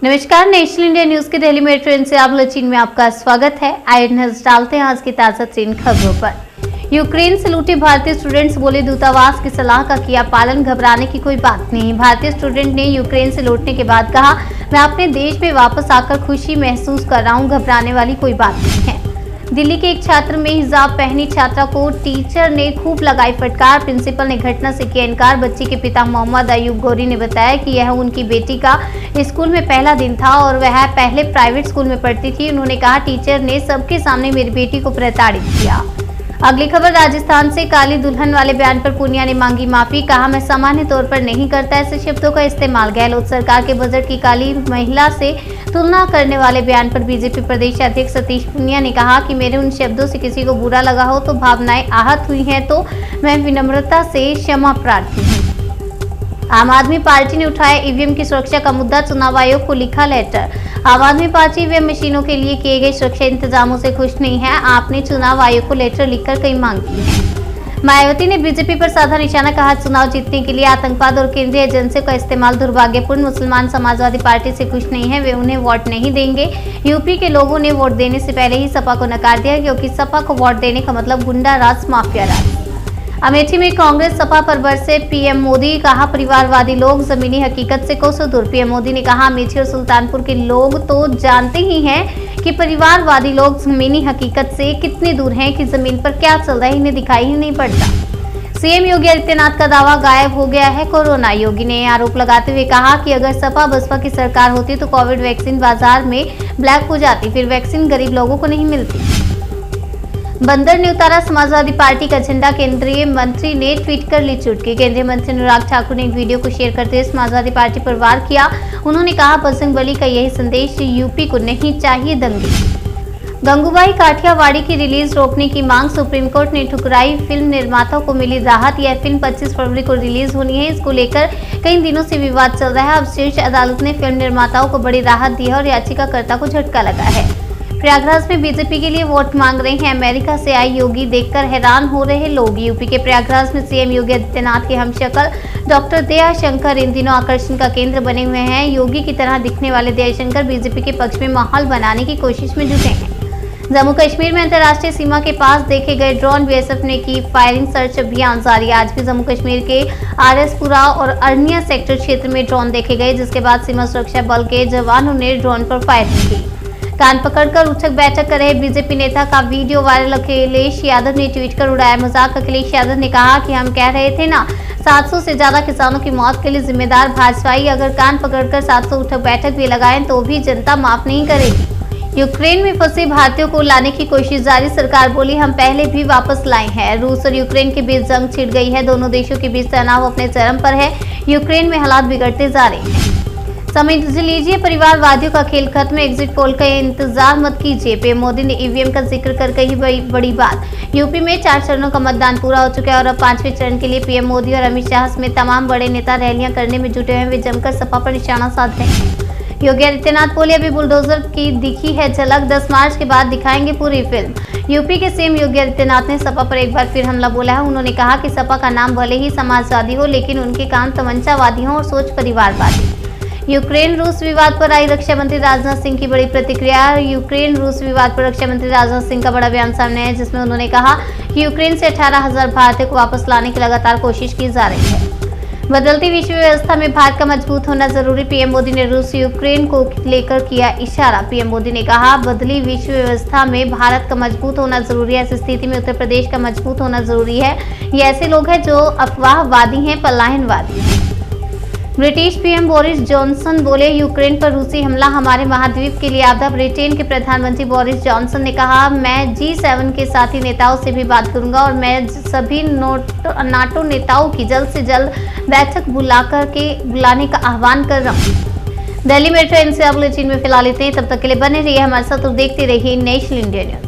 नमस्कार, national India news के Delhi metro NCR bulletin में आपका स्वागत है। आइए नजर डालते हैं आज की ताजा तरीन खबरों पर। यूक्रेन से लौटे भारतीय स्टूडेंट्स बोले, दूतावास की सलाह का किया पालन, घबराने की कोई बात नहीं। भारतीय स्टूडेंट ने यूक्रेन से लौटने के बाद कहा, मैं अपने देश में वापस आकर खुशी महसूस कर रहा हूँ, घबराने वाली कोई बात नहीं है। दिल्ली के एक छात्र में हिजाब पहनी छात्रा को टीचर ने खूब लगाई फटकार, प्रिंसिपल ने घटना से किया इनकार। बच्ची के पिता मोहम्मद अयूब गौरी ने बताया कि यह उनकी बेटी का स्कूल में पहला दिन था और वह पहले प्राइवेट स्कूल में पढ़ती थी। उन्होंने कहा, टीचर ने सबके सामने मेरी बेटी को प्रताड़ित किया। अगली खबर राजस्थान से। काली दुल्हन वाले बयान पर पूनिया ने मांगी माफी, कहा मैं सामान्य तौर पर नहीं करता ऐसे शब्दों का इस्तेमाल। गहलोत सरकार के बजट की काली महिला से तुलना करने वाले बयान पर बीजेपी प्रदेश अध्यक्ष सतीश पूनिया ने कहा कि मेरे उन शब्दों से किसी को बुरा लगा हो तो भावनाएं आहत हुई हैं तो मैं विनम्रता से क्षमा प्रार्थी हूँ। आम आदमी पार्टी ने उठाया ईवीएम की सुरक्षा का मुद्दा, चुनाव आयोग को लिखा लेटर। आम आदमी पार्टी ईवीएम मशीनों के लिए किए गए सुरक्षा इंतजामों से खुश नहीं है। आपने चुनाव आयोग को लेटर लिखकर कई मांग की है। मायावती ने बीजेपी पर साधा निशाना, कहा चुनाव जीतने के लिए आतंकवाद और केंद्रीय एजेंसियों का इस्तेमाल दुर्भाग्यपूर्ण। मुसलमान समाजवादी पार्टी से खुश नहीं है, वे उन्हें वोट नहीं देंगे। यूपी के लोगों ने वोट देने से पहले ही सपा को नकार दिया, क्योंकि सपा को वोट देने का मतलब गुंडा राज, माफिया राज। अमेठी में कांग्रेस सपा पर बरसे पीएम मोदी, कहा परिवारवादी लोग जमीनी हकीकत से कोसों दूर। पीएम मोदी ने कहा, अमेठी और सुल्तानपुर के लोग तो जानते ही हैं कि परिवारवादी लोग जमीनी हकीकत से कितने दूर हैं, कि जमीन पर क्या चल रहा है इन्हें दिखाई ही नहीं पड़ता। सीएम योगी आदित्यनाथ का दावा, गायब हो गया है कोरोना। योगी ने आरोप लगाते हुए कहा कि अगर सपा बसपा की सरकार होती तो कोविड वैक्सीन बाजार में ब्लैक हो जाती, फिर वैक्सीन गरीब लोगों को नहीं मिलती। बंदर ने उतारा समाजवादी पार्टी का झंडा, केंद्रीय मंत्री ने ट्वीट कर ली चुटकी। केंद्रीय मंत्री अनुराग ठाकुर ने एक वीडियो को शेयर करते हुए समाजवादी पार्टी पर वार किया। उन्होंने कहा, बजरंग बली का यही संदेश, यूपी को नहीं चाहिए दंगे। गंगूबाई काठियावाड़ी की रिलीज रोकने की मांग, सुप्रीम कोर्ट ने ठुकराई। फिल्म निर्माताओं को मिली राहत, यह फिल्म 25 फरवरी को रिलीज होनी है। इसको लेकर कई दिनों से विवाद चल रहा है। अब शीर्ष अदालत ने फिल्म निर्माताओं को बड़ी राहत दी है और याचिकाकर्ता को झटका लगा है। प्रयागराज में बीजेपी के लिए वोट मांग रहे हैं अमेरिका से आए योगी, देखकर हैरान हो रहे लोग। यूपी के प्रयागराज में सीएम योगी आदित्यनाथ के हमशक्ल डॉक्टर दयाशंकर इन दिनों आकर्षण का केंद्र बने हुए हैं। योगी की तरह दिखने वाले दयाशंकर बीजेपी के पक्ष में माहौल बनाने की कोशिश में जुटे हैं। जम्मू कश्मीर में अंतर्राष्ट्रीय सीमा के पास देखे गए ड्रोन, बीएसएफ ने की फायरिंग, सर्च अभियान जारी। आज भी जम्मू कश्मीर के आरएसपुरा और अरनिया सेक्टर क्षेत्र में ड्रोन देखे गए, जिसके बाद सीमा सुरक्षा बल के जवानों ने ड्रोन पर फायरिंग की। कान पकड़कर उठक बैठक कर रहे बीजेपी नेता का वीडियो वायरल, अखिलेश यादव ने ट्वीट कर उड़ाया मजाक। अखिलेश यादव ने कहा कि हम कह रहे थे ना, 700 से ज्यादा किसानों की मौत के लिए जिम्मेदार भाजपाई, अगर कान पकड़कर 700 उठक बैठक भी लगाएं तो भी जनता माफ नहीं करेगी। यूक्रेन में फंसे भारतीयों को लाने की कोशिश जारी, सरकार बोली हम पहले भी वापस लाए हैं। रूस और यूक्रेन के बीच जंग छिड़ गई है, दोनों देशों के बीच तनाव अपने चरम पर है। यूक्रेन में हालात बिगड़ते जा रहे हैं। समझ लीजिए परिवारवादियों का खेल खत्म, एग्जिट पोल का इंतजार मत कीजिए। पीएम मोदी ने ईवीएम का जिक्र कर कही बड़ी बात। यूपी में 4 चरणों का मतदान पूरा हो चुका है और अब 5वें चरण के लिए पीएम मोदी और अमित शाह समेत तमाम बड़े नेता रैलियां करने में जुटे हुए। वे जमकर सपा पर निशाना साध रहे हैं। योगी आदित्यनाथ बोले, अभी बुलडोजर की दिखी है झलक, 10 मार्च के बाद दिखाएंगे पूरी फिल्म। यूपी के सीएम योगी आदित्यनाथ ने सपा पर एक बार फिर हमला बोला है। उन्होंने कहा कि सपा का नाम भले ही समाजवादी हो, लेकिन उनके काम तमंचावादी हो और सोच परिवारवादी। यूक्रेन रूस विवाद पर आई रक्षा मंत्री राजनाथ सिंह की बड़ी प्रतिक्रिया। यूक्रेन रूस विवाद पर रक्षा मंत्री राजनाथ सिंह का बड़ा बयान सामने है, जिसमें उन्होंने कहा कि यूक्रेन से 18,000 भारतीयों को वापस लाने की लगातार कोशिश की जा रही है। बदलती विश्व व्यवस्था में भारत का मजबूत होना जरूरी, पीएम मोदी ने रूस यूक्रेन को लेकर किया इशारा। पीएम मोदी ने कहा, बदली विश्व व्यवस्था में भारत का मजबूत होना जरूरी है। ऐसी स्थिति में उत्तर प्रदेश का मजबूत होना जरूरी है। ये ऐसे लोग हैं जो अफवाहवादी हैं, पलायनवादी हैं। ब्रिटिश पीएम बोरिस जॉनसन बोले, यूक्रेन पर रूसी हमला हमारे महाद्वीप के लिए आपदा। ब्रिटेन के प्रधानमंत्री बोरिस जॉनसन ने कहा, मैं G7 के साथी नेताओं से भी बात करूंगा और मैं सभी नाटो नेताओं की जल्द से जल्द बैठक बुलाने का आह्वान कर रहा हूँ। दिल्ली मेट्रो एनसीआर बुलेटिन में फिलहाल इतने, तब तक के लिए बने रहिए हमारे साथ और देखते रहिए नेशनल इंडिया न्यूज।